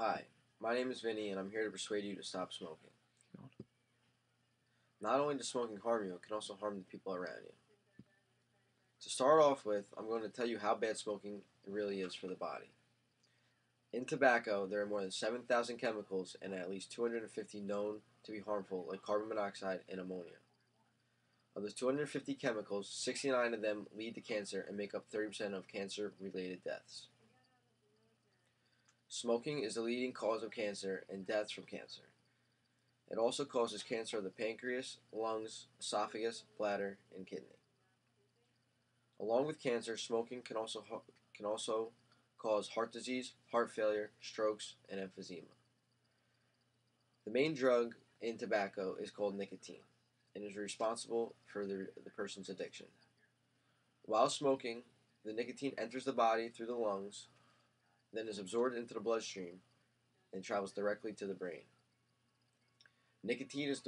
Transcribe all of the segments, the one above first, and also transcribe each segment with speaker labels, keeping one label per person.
Speaker 1: Hi, my name is Vinny, and I'm here to persuade you to stop smoking. Not only does smoking harm you, it can also harm the people around you. To start off with, I'm going to tell you how bad smoking really is for the body. In tobacco, there are more than 7,000 chemicals and at least 250 known to be harmful, like carbon monoxide and ammonia. Of those 250 chemicals, 69 of them lead to cancer and make up 30% of cancer-related deaths. Smoking is the leading cause of cancer and deaths from cancer. It also causes cancer of the pancreas, lungs, esophagus, bladder, and kidney. Along with cancer, smoking can also cause heart disease, heart failure, strokes, and emphysema. The main drug in tobacco is called nicotine and is responsible for the person's addiction. While smoking, the nicotine enters the body through the lungs, then is absorbed into the bloodstream and travels directly to the brain. Nicotine is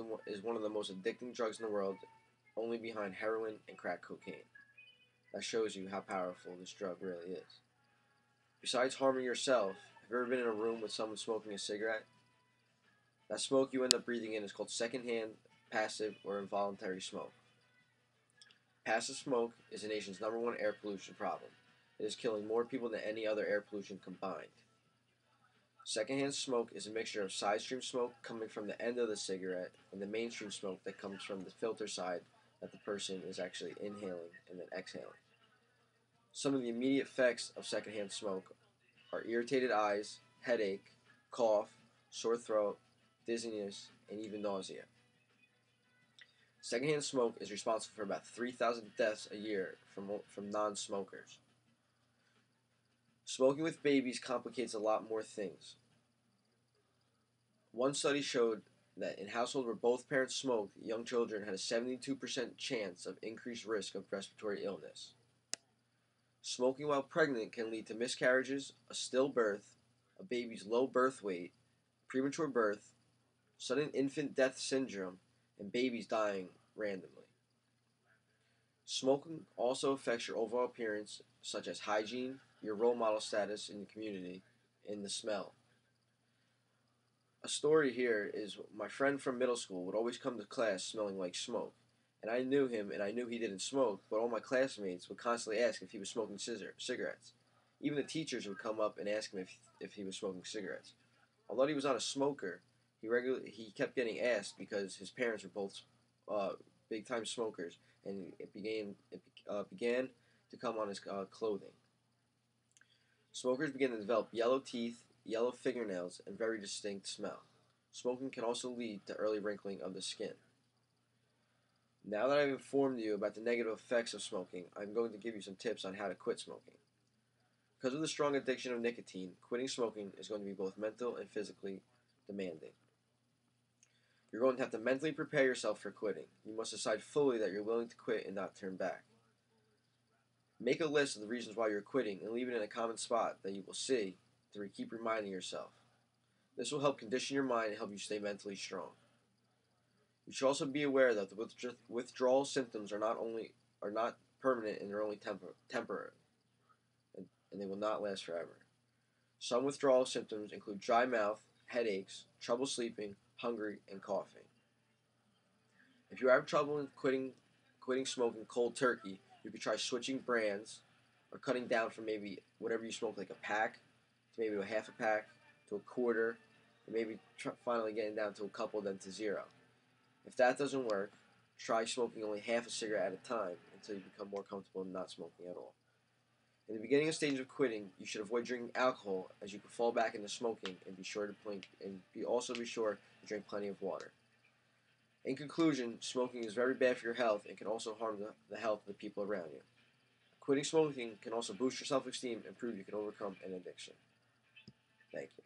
Speaker 1: one of the most addicting drugs in the world, only behind heroin and crack cocaine. That shows you how powerful this drug really is. Besides harming yourself, have you ever been in a room with someone smoking a cigarette? That smoke you end up breathing in is called secondhand, passive, or involuntary smoke. Passive smoke is the nation's #1 air pollution problem. It is killing more people than any other air pollution combined. Secondhand smoke is a mixture of side stream smoke coming from the end of the cigarette and the mainstream smoke that comes from the filter side that the person is actually inhaling and then exhaling. Some of the immediate effects of secondhand smoke are irritated eyes, headache, cough, sore throat, dizziness, and even nausea. Secondhand smoke is responsible for about 3,000 deaths a year from non-smokers. Smoking with babies complicates a lot more things. One study showed that in households where both parents smoked, young children had a 72% chance of increased risk of respiratory illness. Smoking while pregnant can lead to miscarriages, a stillbirth, a baby's low birth weight, premature birth, sudden infant death syndrome, and babies dying randomly. Smoking also affects your overall appearance, such as hygiene, your role model status in the community, and the smell. A story here is my friend from middle school would always come to class smelling like smoke. And I knew him and I knew he didn't smoke, but all my classmates would constantly ask if he was smoking cigarettes. Even the teachers would come up and ask him if he was smoking cigarettes. Although he was not a smoker, he kept getting asked because his parents were both uh, big time smokers, and it began to come on his clothing. Smokers begin to develop yellow teeth, yellow fingernails, and very distinct smell. Smoking can also lead to early wrinkling of the skin. Now that I've informed you about the negative effects of smoking, I'm going to give you some tips on how to quit smoking. Because of the strong addiction of nicotine, quitting smoking is going to be both mental and physically demanding. You're going to have to mentally prepare yourself for quitting. You must decide fully that you're willing to quit and not turn back. Make a list of the reasons why you're quitting and leave it in a common spot that you will see to keep reminding yourself. This will help condition your mind and help you stay mentally strong. You should also be aware that the withdrawal symptoms are not permanent and they're only temporary, and they will not last forever. Some withdrawal symptoms include dry mouth, headaches, trouble sleeping, hungry, and coughing. If you have trouble in quitting smoking cold turkey, you could try switching brands or cutting down from maybe whatever you smoke, like a pack, to maybe a half a pack, to a quarter, and maybe finally getting down to a couple, then to zero. If that doesn't work, try smoking only half a cigarette at a time until you become more comfortable in not smoking at all. In the beginning stage of quitting, you should avoid drinking alcohol, as you can fall back into smoking, and be sure to drink plenty of water. In conclusion, smoking is very bad for your health and can also harm the health of the people around you. Quitting smoking can also boost your self-esteem and prove you can overcome an addiction. Thank you.